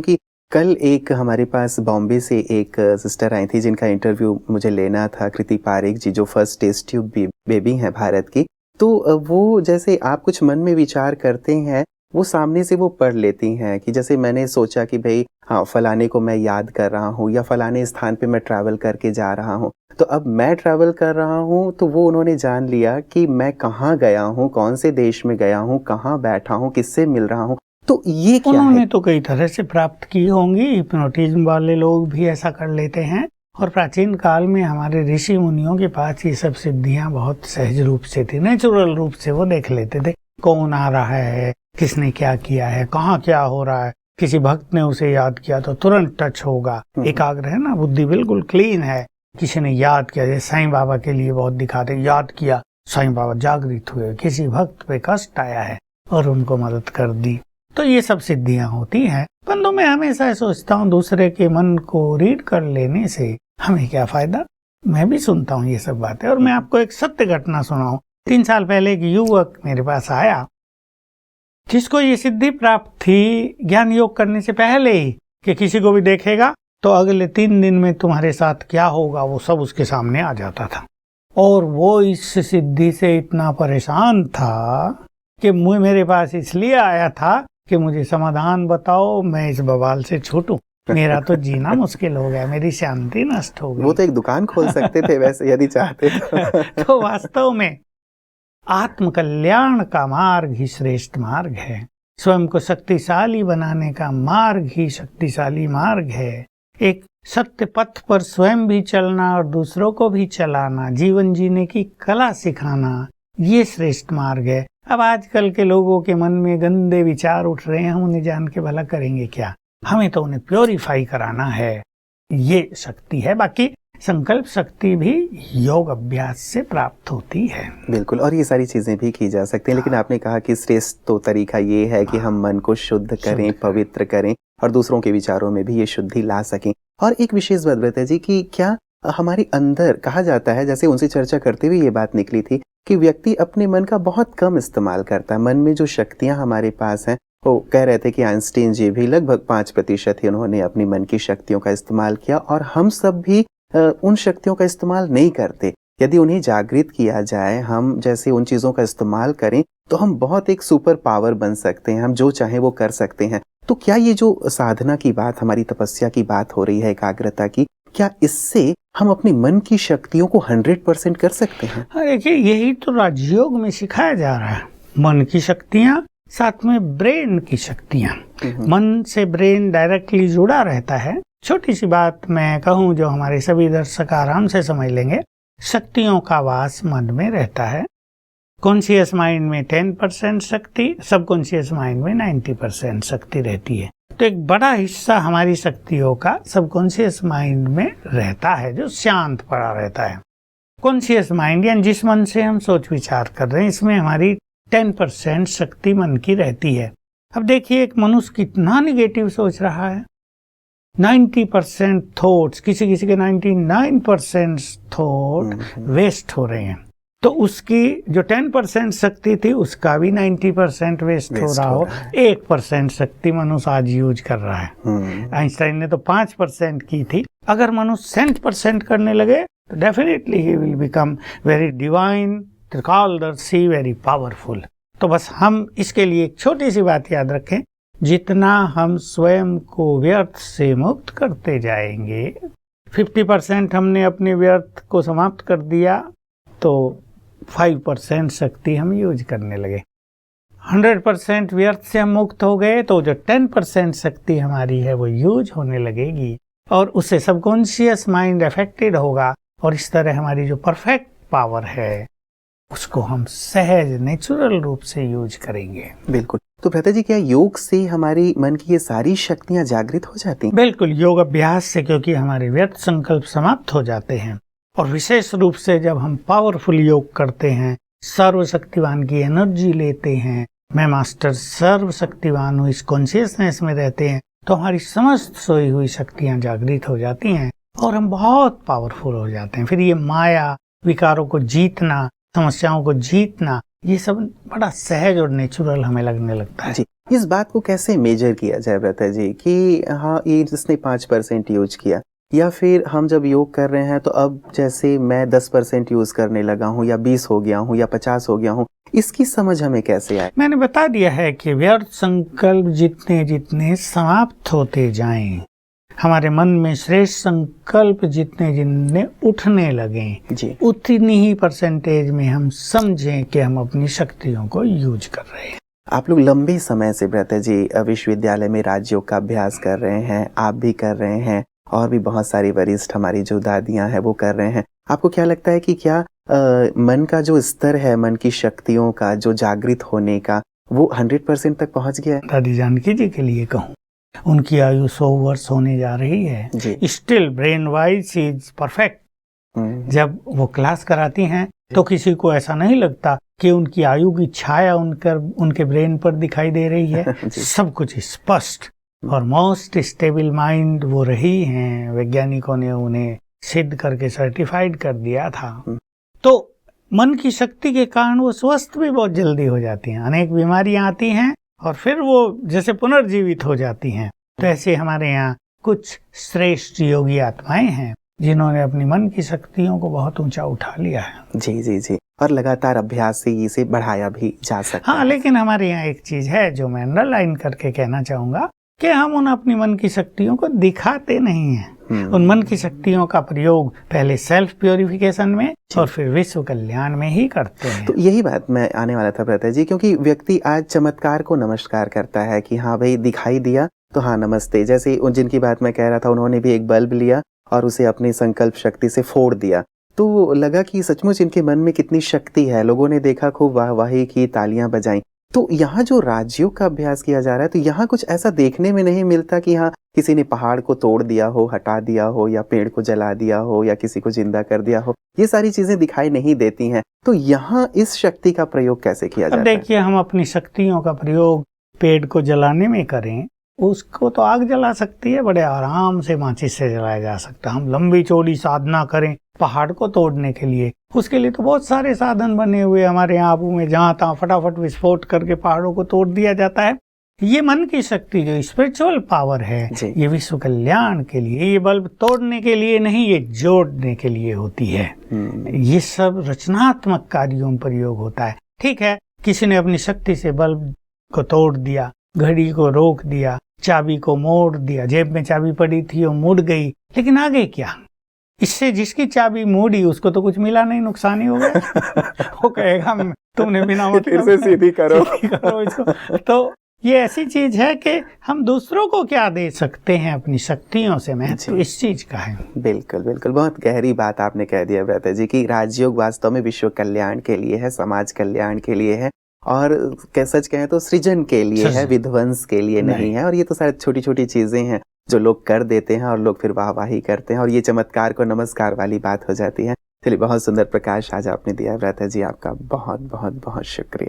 कि कल एक हमारे पास बॉम्बे से एक सिस्टर आई थी जिनका इंटरव्यू मुझे लेना था, कृति पारेख जी, जो फर्स्ट टेस्ट ट्यूब बेबी हैं भारत की। तो वो जैसे आप कुछ मन में विचार करते हैं, वो सामने से वो पढ़ लेती हैं कि जैसे मैंने सोचा कि भई हाँ, फलाने को मैं याद कर रहा हूँ या फलाने स्थान पे मैं ट्रैवल करके जा रहा हूँ। तो अब मैं ट्रैवल कर रहा हूँ तो वो उन्होंने जान लिया कि मैं कहाँ गया हूँ, कौन से देश में गया हूँ, कहाँ बैठा हूँ, किससे मिल रहा हूँ। तो ये क्या है? उन्होंने तो कई तरह से प्राप्त की होंगी। हिप्नोटिज्म वाले लोग भी ऐसा कर लेते हैं और प्राचीन काल में हमारे ऋषि मुनियों के पास ये सब सिद्धियां बहुत सहज रूप से थी, नेचुरल रूप से वो देख लेते थे कौन आ रहा है, किसने क्या किया है, कहाँ क्या हो रहा है। किसी भक्त ने उसे याद किया तो तुरंत टच होगा, एकाग्र है ना, बुद्धि बिल्कुल क्लीन है। किसी ने याद किया, जैसे साईं बाबा के लिए बहुत दिखाते, याद किया साईं बाबा जागृत हुए, किसी भक्त पे कष्ट आया है और उनको मदद कर दी। तो ये सब सिद्धियां होती हैं। परंतु मैं हमेशा सोचता हूँ दूसरे के मन को रीड कर लेने से हमें क्या फायदा। मैं भी सुनता हूँ ये सब बातें और मैं आपको एक सत्य घटना सुनाऊं। 3 साल पहले एक युवक मेरे पास आया जिसको ये सिद्धि प्राप्त थी ज्ञान योग करने से पहले ही कि किसी को भी देखेगा तो अगले 3 दिन में तुम्हारे साथ क्या होगा वो सब उसके सामने आ जाता था। और वो इस सिद्धि से इतना परेशान था कि मेरे पास इसलिए आया था कि मुझे समाधान बताओ, मैं इस बवाल से छूटूं। मेरा तो जीना मुश्किल हो गया, मेरी शांति नष्ट हो गई। वो तो एक दुकान खोल सकते थे वैसे यदि चाहते तो वास्तव में आत्म कल्याण का मार्ग ही श्रेष्ठ मार्ग है। स्वयं को शक्तिशाली बनाने का मार्ग ही शक्तिशाली मार्ग है। एक सत्य पथ पर स्वयं भी चलना और दूसरों को भी चलाना, जीवन जीने की कला सिखाना, ये श्रेष्ठ मार्ग है। अब आजकल के लोगों के मन में गंदे विचार उठ रहे हैं, हम उन्हें जान के भला करेंगे क्या। हमें तो उन्हें प्योरीफाई कराना है, ये शक्ति है। बाकी संकल्प शक्ति भी योग अभ्यास से प्राप्त होती है। बिल्कुल, और ये सारी चीजें भी की जा सकती हैं। लेकिन आपने कहा कि श्रेष्ठ तो तरीका ये है कि हम मन को शुद्ध करें, पवित्र करें और दूसरों के विचारों में भी ये शुद्धि ला सकें। और एक विशेष बात बताइए जी कि क्या हमारे अंदर कहा जाता है, जैसे उनसे चर्चा करते हुए ये बात निकली थी कि व्यक्ति अपने मन का बहुत कम इस्तेमाल करता है। मन में जो शक्तियां हमारे पास हैं, वो कह रहे थे कि आइंस्टीन जी भी लगभग 5% ही उन्होंने अपनी मन की शक्तियों का इस्तेमाल किया और हम सब भी उन शक्तियों का इस्तेमाल नहीं करते। यदि उन्हें जागृत किया जाए, हम जैसे उन चीजों का इस्तेमाल करें तो हम बहुत एक सुपर पावर बन सकते हैं, हम जो चाहे वो कर सकते हैं। तो क्या ये जो साधना की बात, हमारी तपस्या की बात हो रही है, एकाग्रता की, क्या इससे हम अपने मन की शक्तियों को 100% कर सकते हैं? देखिए, यही तो राजयोग में सिखाया जा रहा है। मन की शक्तियां, साथ में ब्रेन की शक्तियां। मन से ब्रेन डायरेक्टली जुड़ा रहता है। छोटी सी बात मैं कहूँ जो हमारे सभी दर्शक आराम से समझ लेंगे। शक्तियों का वास मन में रहता है। कॉन्शियस माइंड में 10% शक्ति, सबकॉन्शियस माइंड में 90% शक्ति रहती है। तो एक बड़ा हिस्सा हमारी शक्तियों का सबकॉन्शियस माइंड में रहता है, जो शांत पड़ा रहता है। कॉन्शियस माइंड यानी जिस मन से हम सोच विचार कर रहे हैं, इसमें हमारी 10% शक्ति मन की रहती है। अब देखिए, एक मनुष्य कितना निगेटिव सोच रहा है। 90% थॉट्स, किसी किसी के 99% थॉट वेस्ट हो रहे हैं। तो उसकी जो 10% शक्ति थी उसका भी 90% वेस्ट हो रहा हो। 1% शक्ति मनुष्य आज यूज कर रहा है। आइंस्टाइन ने तो 5% की थी। अगर मनुष्य 100% करने लगे तो definitely he will become very divine, त्रिकालदर्शी, वेरी पावरफुल। तो बस हम इसके लिए एक छोटी सी बात याद रखें, जितना हम स्वयं को व्यर्थ से मुक्त करते जाएंगे, 50% हमने अपने व्यर्थ को समाप्त कर दिया तो 5% शक्ति हम यूज करने लगे। 100% व्यर्थ से हम मुक्त हो गए तो जो 10% शक्ति हमारी है वो यूज होने लगेगी और उससे सबकॉन्शियस माइंड अफेक्टेड होगा और इस तरह हमारी जो परफेक्ट पावर है उसको हम सहज नेचुरल रूप से यूज करेंगे। बिल्कुल। तो भ्राता जी, क्या योग से हमारी मन की ये सारी शक्तियां जागृत हो जाती हैं? बिल्कुल, योग अभ्यास से, क्योंकि हमारे व्यर्थ संकल्प समाप्त हो जाते हैं। और विशेष रूप से जब हम पावरफुल योग करते हैं, सर्वशक्तिवान की एनर्जी लेते हैं, मैं मास्टर सर्वशक्तिवान हूँ, इस कॉन्शियसनेस में रहते हैं, तो हमारी समस्त सोई हुई शक्तियां जागृत हो जाती हैं और हम बहुत पावरफुल हो जाते हैं। फिर ये माया, विकारों को जीतना, समस्याओं को जीतना ये सब बड़ा सहज और नेचुरल हमें लगने लगता है। जी, इस बात को कैसे मेजर किया जाए ब्रता जी कि हाँ ये इसने 5% यूज किया, या फिर हम जब योग कर रहे हैं तो अब जैसे मैं 10% यूज करने लगा हूँ या 20 हो गया हूँ या 50 हो गया हूँ, इसकी समझ हमें कैसे आए? मैंने बता दिया है कि व्यर्थ संकल्प जितने जितने समाप्त होते जाएं, हमारे मन में श्रेष्ठ संकल्प जितने जितने उठने लगें जी, उतनी ही परसेंटेज में हम समझें कि हम अपनी शक्तियों को यूज कर रहे हैं। आप लोग लंबे समय से ब्रता जी विश्वविद्यालय में राजयोग का अभ्यास कर रहे हैं, आप भी कर रहे हैं और भी बहुत सारी वरिष्ठ हमारी जो दादियां हैं वो कर रहे हैं। आपको क्या लगता है कि क्या मन का जो स्तर है, मन की शक्तियों का जो जागृत होने का, वो 100% तक पहुंच गया है? दादी जानकी जी के लिए कहूँ, उनकी आयु 100 वर्ष होने जा रही है, still brain wise is perfect. जब वो क्लास कराती हैं तो किसी को ऐसा नहीं लगता कि उनकी आयु की छाया उनके ब्रेन पर दिखाई दे रही है। सब कुछ स्पष्ट और मोस्ट स्टेबल माइंड वो रही हैं। वैज्ञानिकों ने उन्हें सिद्ध करके सर्टिफाइड कर दिया था। तो मन की शक्ति के कारण वो स्वस्थ भी बहुत जल्दी हो जाती हैं। अनेक बीमारियां आती हैं और फिर वो जैसे पुनर्जीवित हो जाती हैं। तो ऐसे हमारे यहाँ कुछ श्रेष्ठ योगी आत्माएं हैं जिन्होंने अपनी मन की शक्तियों को बहुत ऊंचा उठा लिया है। जी जी जी, और लगातार अभ्यास से इसे बढ़ाया भी जा सकता है। हाँ, लेकिन हमारे यहाँ एक चीज है जो मैं अंडरलाइन करके कहना चाहूंगा कि हम उन अपनी मन की शक्तियों को दिखाते नहीं हैं। उन मन की शक्तियों का प्रयोग पहले सेल्फ प्योरिफिकेशन में और फिर विश्व कल्याण में ही करते हैं। तो यही बात मैं आने वाला था ब्रता जी, क्योंकि व्यक्ति आज चमत्कार को नमस्कार करता है कि हाँ भाई दिखाई दिया तो हाँ नमस्ते। जैसे जिनकी बात मैं कह रहा था, उन्होंने भी एक बल्ब लिया और उसे अपनी संकल्प शक्ति से फोड़ दिया, तो लगा कि सचमुच इनके मन में कितनी शक्ति है। लोगों ने देखा, खूब वाहवाही की, तालियां बजाई। तो यहाँ जो राजयोग का अभ्यास किया जा रहा है, तो यहाँ कुछ ऐसा देखने में नहीं मिलता कि हाँ किसी ने पहाड़ को तोड़ दिया हो, हटा दिया हो, या पेड़ को जला दिया हो, या किसी को जिंदा कर दिया हो। ये सारी चीजें दिखाई नहीं देती हैं। तो यहाँ इस शक्ति का प्रयोग कैसे किया जाता है? देखिए, हम अपनी शक्तियों का प्रयोग पेड़ को जलाने में करें, उसको तो आग जला सकती है, बड़े आराम से माचिस से जलाया जा सकता है। हम लंबी चौड़ी साधना करें पहाड़ को तोड़ने के लिए, उसके लिए तो बहुत सारे साधन बने हुए हमारे यहाँ आबू में, जहाँ तहाँ फटाफट विस्फोट करके पहाड़ों को तोड़ दिया जाता है। ये मन की शक्ति जो स्पिरिचुअल पावर है, ये विश्व कल्याण के लिए, ये बल्ब तोड़ने के लिए नहीं, ये जोड़ने के लिए होती है। ये सब रचनात्मक कार्यों में प्रयोग होता है। ठीक है, किसी ने अपनी शक्ति से बल्ब को तोड़ दिया, घड़ी को रोक दिया, चाबी को मोड़ दिया, जेब में चाबी पड़ी थी वो मुड़ गई, लेकिन आगे क्या? इससे जिसकी चाबी मोड़ी उसको तो कुछ मिला नहीं, नुकसान ही हो गया। वो कहेगा तुमने बिना फिर से सीधी करो इसको। तो ये ऐसी चीज है कि हम दूसरों को क्या दे सकते हैं अपनी शक्तियों से, महत्व इस चीज का है। बिल्कुल बिल्कुल, बहुत गहरी बात आपने कह दिया ब्रता जी कि राजयोग वास्तव में विश्व कल्याण के लिए है, समाज कल्याण के लिए है, और सच कहें तो सृजन के लिए है, विध्वंस के लिए नहीं है। और ये तो शायद छोटी छोटी चीजें हैं जो लोग कर देते हैं और लोग फिर वाहवाही करते हैं, और ये चमत्कार को नमस्कार वाली बात हो जाती है। चलिए, बहुत सुंदर प्रकाश आज आपने दिया ब्रता जी, आपका बहुत बहुत बहुत शुक्रिया।